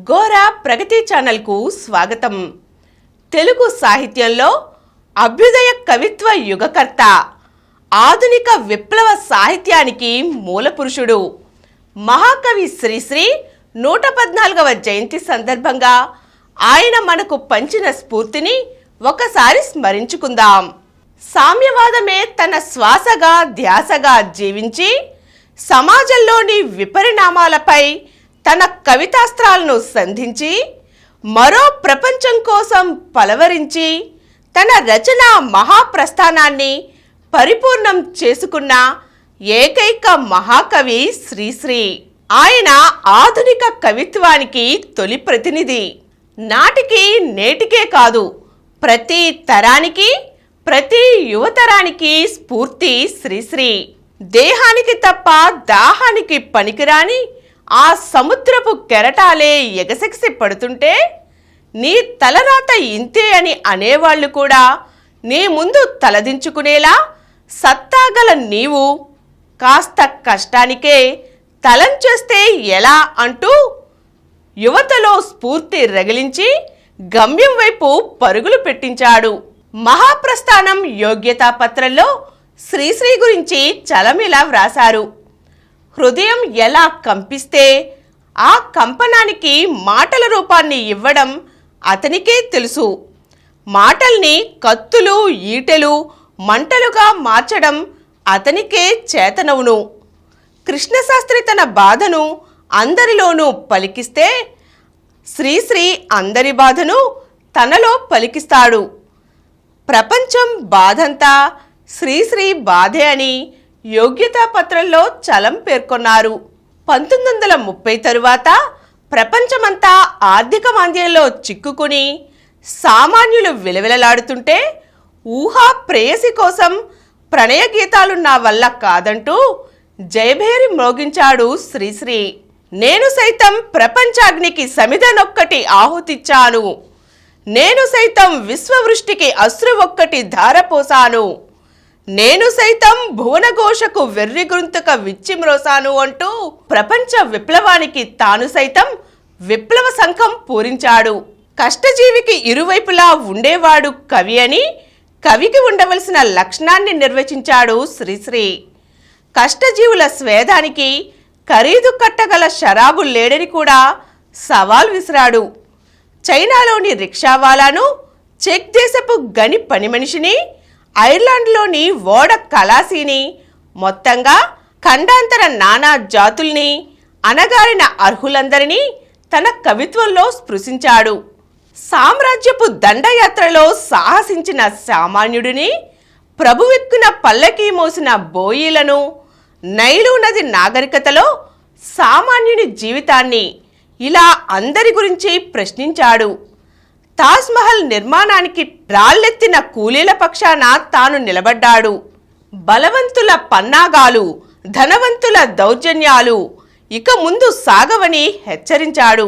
గోరా ప్రగతి ఛానల్కు స్వాగతం. తెలుగు సాహిత్యంలో అభ్యుదయ కవిత్వ యుగకర్త, ఆధునిక విప్లవ సాహిత్యానికి మూలపురుషుడు, మహాకవి శ్రీశ్రీ 114వ జయంతి సందర్భంగా ఆయన మనకు పంచిన స్ఫూర్తిని ఒకసారి స్మరించుకుందాం. సామ్యవాదమే తన శ్వాసగా ధ్యాసగా జీవించి సమాజంలోని విపరిణామాలపై తన కవితాస్త్రాలను సంధించి మరో ప్రపంచం కోసం పలవరించి తన రచన మహాప్రస్థానాన్ని పరిపూర్ణం చేసుకున్న ఏకైక మహాకవి శ్రీశ్రీ. ఆయన ఆధునిక కవిత్వానికి తొలి ప్రతినిధి. నాటికి నేటికే కాదు, ప్రతి తరానికి ప్రతి యువతరానికి స్ఫూర్తి శ్రీశ్రీ. దేహానికి తప్ప దాహానికి పనికిరాని ఆ సముద్రపు కెరటాలే ఎగసెగసి పడుతుంటే నీ తలరాత ఇంతే అని అనేవాళ్లు కూడా నీ ముందు తలదించుకునేలా సత్తాగల నీవు కాస్త కష్టానికే తలంచేస్తే ఎలా అంటూ యువతలో స్ఫూర్తి రగిలించి గమ్యం వైపు పరుగులు పెట్టించాడు. మహాప్రస్థానం యోగ్యతా పత్రంలో శ్రీశ్రీ గురించి చలమిలా వ్రాశారు. హృదయం ఎలా కంపిస్తే ఆ కంపనానికి మాటల రూపాన్ని ఇవ్వడం అతనికే తెలుసు. మాటల్ని కత్తులు ఈటెలు మంటలుగా మార్చడం అతనికే చేతనవును. కృష్ణశాస్త్రి తన బాధను అందరిలోనూ పలికిస్తే శ్రీశ్రీ అందరి బాధను తనలో పలికిస్తాడు. ప్రపంచం బాధంతా శ్రీశ్రీ బాధే అని యోగ్యతా పత్రంలో చలం పేర్కొన్నారు. 1930 తరువాత ప్రపంచమంతా ఆర్థిక మాంద్యంలో చిక్కుకుని సామాన్యులు విలవిలలాడుతుంటే ఊహా ప్రేయసి కోసం ప్రణయ గీతాలు నా వల్ల కాదంటూ జయభేరి మ్రోగించాడు శ్రీశ్రీ. నేను సైతం ప్రపంచాగ్నికి సమిధనొక్కటి ఆహుతిచ్చాను, నేను సైతం విశ్వవృష్టికి అశ్రు ఒక్కటి ధారపోసాను, నేను సైతం భువనఘోషకు వెర్రి గొంతుక విచ్చిమ్రోసాను అంటూ ప్రపంచ విప్లవానికి తాను సైతం విప్లవ శంఖం పూరించాడు. కష్టజీవికి ఇరువైపులా ఉండేవాడు కవి అని కవికి ఉండవలసిన లక్షణాన్ని నిర్వచించాడు శ్రీశ్రీ. కష్టజీవుల స్వేదానికి ఖరీదు కట్టగల షరాబు లేడని కూడా సవాల్ విసిరాడు. చైనాలోని రిక్షావాలాను, చెక్ దేశపు గని పని మనిషిని, ఐర్లాండ్లోని ఓడ కళాసీని, మొత్తంగా ఖండాంతర నానా జాతుల్ని, అణగారిన అర్హులందరినీ తన కవిత్వంలో స్పృశించాడు. సామ్రాజ్యపు దండయాత్రలో సాహసించిన సామాన్యుడిని, ప్రభువెక్కున పల్లకీ మోసిన బోయీలను, నైలు నది నాగరికతలో సామాన్యుని జీవితాన్ని ఇలా అందరి గురించి ప్రశ్నించాడు. తాజ్మహల్ నిర్మాణానికి రాళ్లెత్తిన కూలీల పక్షాన తాను నిలబడ్డాడు. బలవంతుల పన్నాగాలు, ధనవంతుల దౌర్జన్యాలు ఇక ముందు సాగవని హెచ్చరించాడు.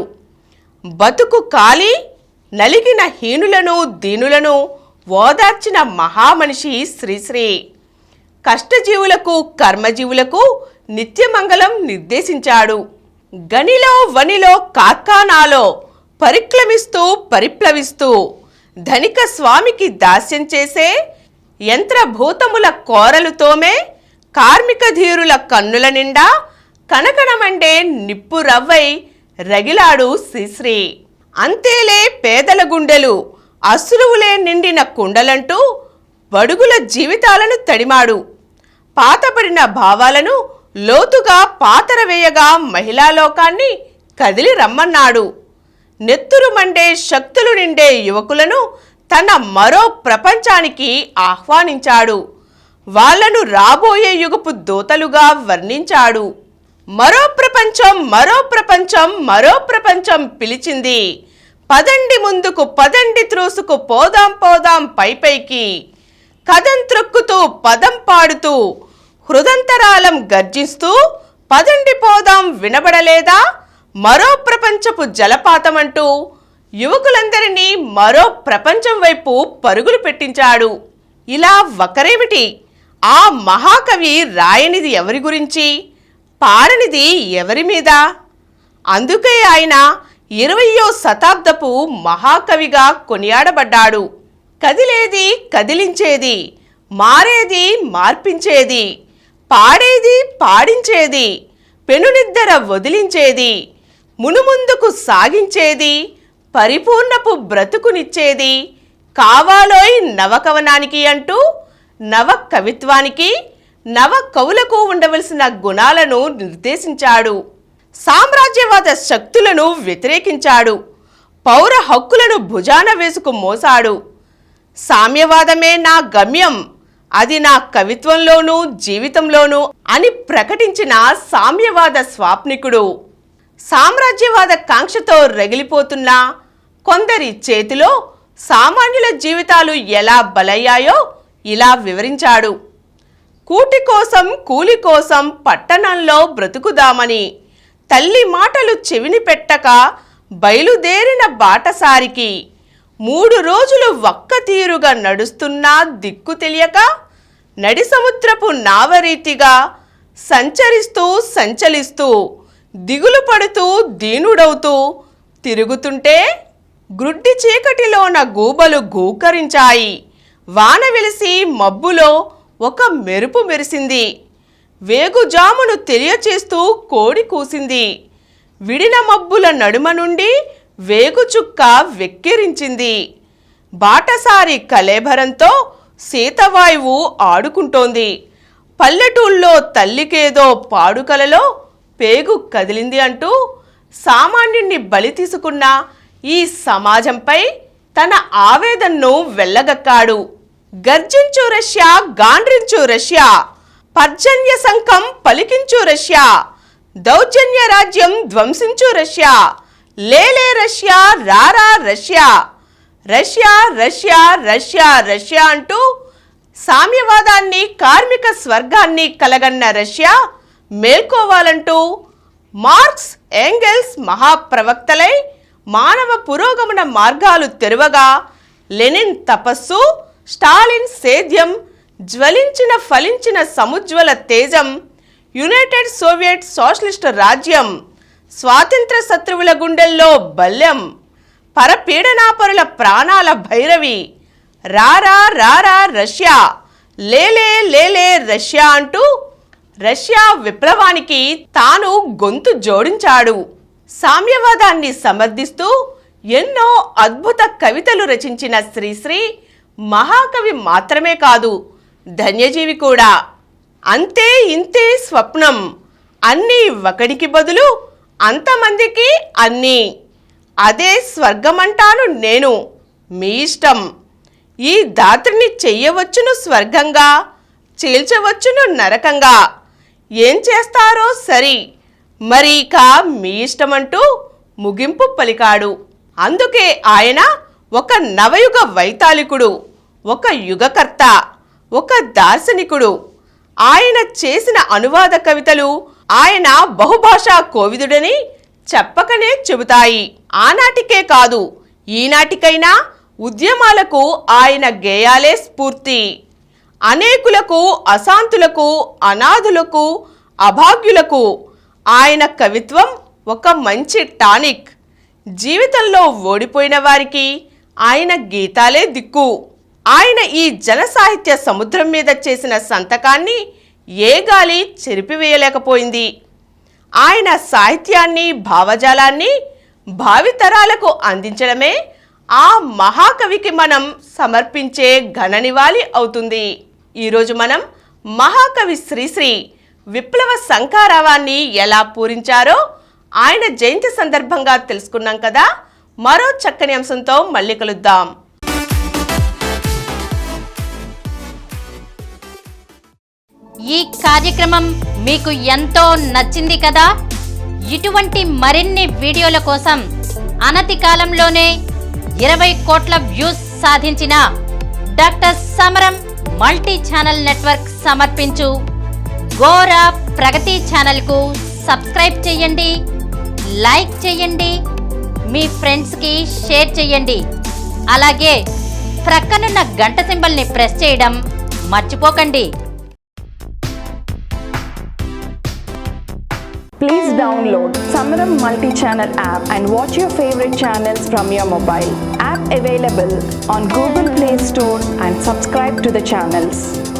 బతుకు కాలి నలిగిన హీనులను దీనులను ఓదార్చిన మహామనిషి శ్రీశ్రీ. కష్టజీవులకు కర్మజీవులకు నిత్యమంగళం నిర్దేశించాడు. గనిలో వనిలో కార్ఖానాలో పరిక్రమిస్తూ పరిప్లవిస్తూ ధనిక స్వామికి దాస్యం చేసే యంత్రభూతముల కోరలుతోమే కార్మిక ధీరుల కన్నుల నిండా కనకనమండే నిప్పు రవ్వై రగిలాడు శ్రీశ్రీ. అంతేలే పేదల గుండెలు అశ్రువులే నిండిన కుండలంటూ బడుగుల జీవితాలను తడిమాడు. పాతపడిన భావాలను లోతుగా పాతరవేయగా మహిళా లోకాన్ని కదిలి రమ్మన్నాడు. నెత్తురు మండే శక్తులు నిండే యువకులను తన మరో ప్రపంచానికి ఆహ్వానించాడు. వాళ్లను రాబోయే యుగపు దూతలుగా వర్ణించాడు. మరో ప్రపంచం మరో ప్రపంచం మరో ప్రపంచం పిలిచింది, పదండి ముందుకు పదండి త్రోసుకు పోదాం పోదాం పైపైకి, కదం త్రొక్కుతూ పదం పాడుతూ హృదంతరాలం గర్జిస్తూ పదండి పోదాం వినబడలేదా మరో ప్రపంచపు జలపాతమంటూ యువకులందరినీ మరో ప్రపంచం వైపు పరుగులు పెట్టించాడు. ఇలా ఒకరేమిటి, ఆ మహాకవి రాయనిది ఎవరి గురించి, పాడనిది ఎవరి మీద? అందుకే ఆయన 20వ శతాబ్దపు మహాకవిగా కొనియాడబడ్డాడు. కదిలేది కదిలించేది, మారేది మార్పించేది, పాడేది పాడించేది, పెనునిద్దర వదిలించేది, మునుముందుకు సాగించేది, పరిపూర్ణపు బ్రతుకునిచ్చేది, కావాలోయ్ నవకవనానికి అంటూ నవ కవిత్వానికి, నవ కవులకు ఉండవలసిన గుణాలను నిర్దేశించాడు. సామ్రాజ్యవాద శక్తులను వ్యతిరేకించాడు. పౌర హక్కులను భుజాన వేసుకు మోసాడు. సామ్యవాదమే నా గమ్యం, అది నా కవిత్వంలోనూ జీవితంలోనూ అని ప్రకటించిన సామ్యవాద స్వాప్నికుడు. సామ్రాజ్యవాద కాంక్షతో రగిలిపోతున్న కొందరి చేతిలో సామాన్యుల జీవితాలు ఎలా బలయ్యాయో ఇలా వివరించాడు. కూటి కోసం కూలి కోసం పట్టణంలో బ్రతుకుదామని తల్లి మాటలు చెవిని పెట్టక బయలుదేరిన బాటసారికి 3 రోజులు ఒక్కతీరుగా నడుస్తున్నా దిక్కు తెలియక నడి సముద్రపు నావరీతిగా సంచరిస్తూ సంచలిస్తూ దిగులు పడుతూ దీనుడవుతూ తిరుగుతుంటే గ్రుడ్డి చీకటిలోన గూబలు గూకరించాయి. వాన వెలిసి మబ్బులో ఒక మెరుపు మెరిసింది. వేగుజామును తెలియచేస్తూ కోడి కూసింది. విడిన మబ్బుల నడుమ నుండి వేగుచుక్క వెక్కిరించింది. బాటసారి కలేభరంతో శీతవాయువు ఆడుకుంటోంది. పల్లెటూళ్ళలో తల్లికేదో పాడుకలలో పేగు కదిలింది అంటూ సామాన్యుణ్ణి బలి తీసుకున్న ఈ సమాజంపై తన ఆవేదనను వెళ్ళగక్కాడు. గర్జించు రష్యా, గాండ్రించు రష్యా, పర్జన్య శంఖం పలికించు రష్యా, దౌర్జన్య రాజ్యం ధ్వంసించు రష్యా, లేలే రష్యా, రారా Russia, Russia Russia Russia Russia అంటూ సామ్యవాదాన్ని, కార్మిక స్వర్గాన్ని కలగన్న రష్యా మేల్కోవాలంటూ మార్క్స్, ఎంగెల్స్ మహాప్రవక్తలై మానవ పురోగమన మార్గాలు తెరవగా లెనిన్ తపస్సు, స్టాలిన్ సేద్యం, జ్వలించిన ఫలించిన సముజ్వల తేజం, యునైటెడ్ సోవియట్ సోషలిస్ట్ రాజ్యం, స్వాతంత్ర శత్రువుల గుండెల్లో బల్యం, పరపీడనాపరుల ప్రాణాల భైరవి, రారా రారా రష్యా, లేలే లేలే రష్యా అంటూ రష్యా విప్లవానికి తాను గొంతు జోడించాడు. సామ్యవాదాన్ని సమర్థిస్తూ ఎన్నో అద్భుత కవితలు రచించిన శ్రీశ్రీ మహాకవి మాత్రమే కాదు, ధన్యజీవి కూడా. అంతే ఇంతే స్వప్నం, అన్నీ ఒకడికి బదులు అంతమందికి అన్నీ, అదే స్వర్గమంటాను నేను, మీ ఇష్టం. ఈ దాత్రిని చెయ్యవచ్చును స్వర్గంగా, చీల్చవచ్చును నరకంగా, ఏం చేస్తారో సరి, మరి ఇక మీ ఇష్టమంటూ ముగింపు పలికాడు. అందుకే ఆయన ఒక నవయుగ వైతాళికుడు, ఒక యుగకర్త, ఒక దార్శనికుడు. ఆయన చేసిన అనువాద కవితలు ఆయన బహుభాషా కోవిదుడని చెప్పకనే చెబుతాయి. ఆనాటికే కాదు, ఈనాటికైనా ఉద్యమాలకు ఆయన గేయాలే స్ఫూర్తి. అనేకులకు, అశాంతులకు, అనాథులకు, అభాగ్యులకు ఆయన కవిత్వం ఒక మంచి టానిక్. జీవితంలో ఓడిపోయిన వారికి ఆయన గీతాలే దిక్కు. ఆయన ఈ జన సాహిత్య సముద్రం మీద చేసిన సంతకాన్ని ఏ గాలి చెరిపివేయలేకపోయింది. ఆయన సాహిత్యాన్ని, భావజాలాన్ని భావితరాలకు అందించడమే ఆ మహాకవికి మనం సమర్పించే ఘన నివాళి అవుతుంది. ఈరోజు మనం మహాకవి శ్రీశ్రీ విప్లవ శంఖారావాన్ని ఎలా పూరించారో ఆయన జయంతి సందర్భంగా తెలుసుకున్నాం కదా. మరో చక్కని అంశంతో మళ్ళీ కలుద్దాం. ఈ కార్యక్రమం మీకు ఎంతో నచ్చింది కదా. ఇటువంటి మరిన్ని వీడియోల కోసం అనతి కాలంలోనే 20 కోట్ల వ్యూస్ సాధించిన డాక్టర్ సమరం మల్టీ ఛానల్ నెట్వర్క్ సమర్పించు గోరా ప్రగతి ఛానల్కు సబ్స్క్రైబ్ చేయండి, లైక్ చేయండి, మీ ఫ్రెండ్స్కి షేర్ చేయండి. అలాగే ప్రక్కనున్న గంట సింబల్ని ప్రెస్ చేయడం మర్చిపోకండి. Please download Samaram multi-channel app and watch your favorite channels from your mobile. App available on Google Play Store and subscribe to the channels.